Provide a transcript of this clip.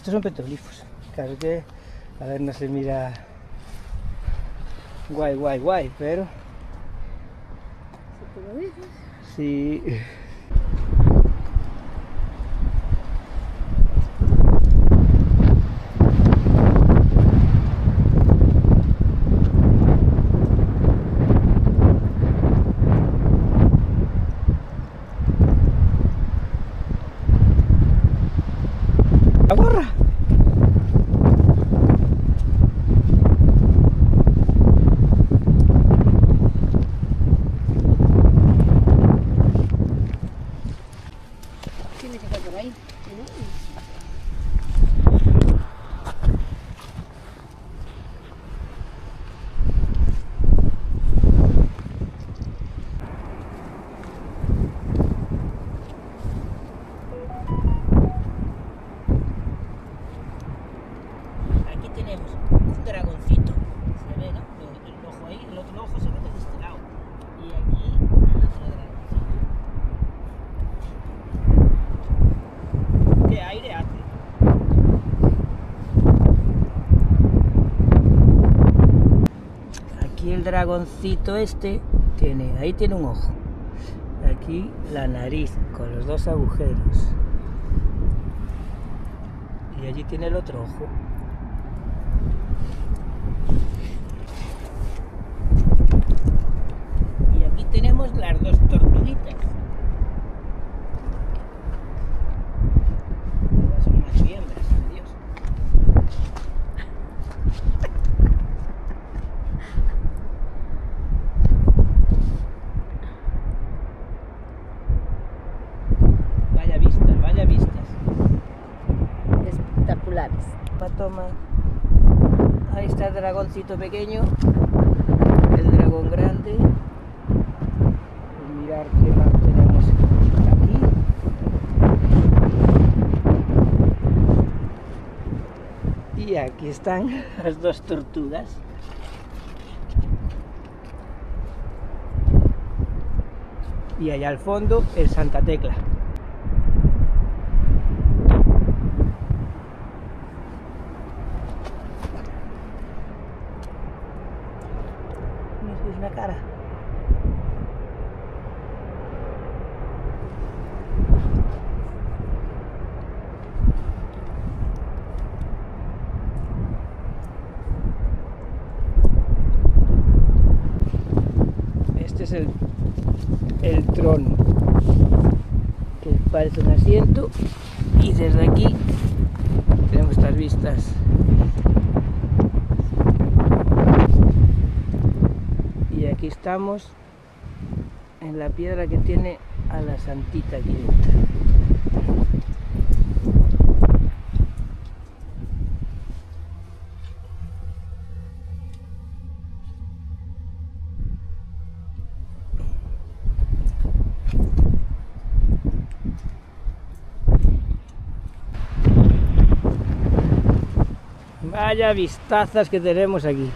Estos son petroglifos. Claro que, a ver, no se mira guay, pero... ¿Si tú lo dices? Sí. La gorra. Tiene que estar por ahí. Aquí tenemos un dragoncito. Se ve, ¿no? El ojo ahí, el otro ojo se ve desde este lado. Y aquí el otro dragoncito. ¿Qué aire hace? Aquí el dragoncito este tiene, ahí tiene un ojo. Aquí la nariz con los dos agujeros. Y allí tiene el otro ojo. Y aquí tenemos las dos tortuguitas. Todas son macho y hembras, adiós. Vaya vistas, vaya vistas. Espectaculares. Toma. Ahí está el dragoncito pequeño, el dragón grande. Y mirar qué más tenemos aquí. Y aquí están las dos tortugas. Y allá al fondo el Santa Tecla. Es una cara. Este es el trono, que parece un asiento, y desde aquí tenemos estas vistas. Y aquí estamos en la piedra que tiene a la santita aquí dentro. Vaya vistazas que tenemos aquí.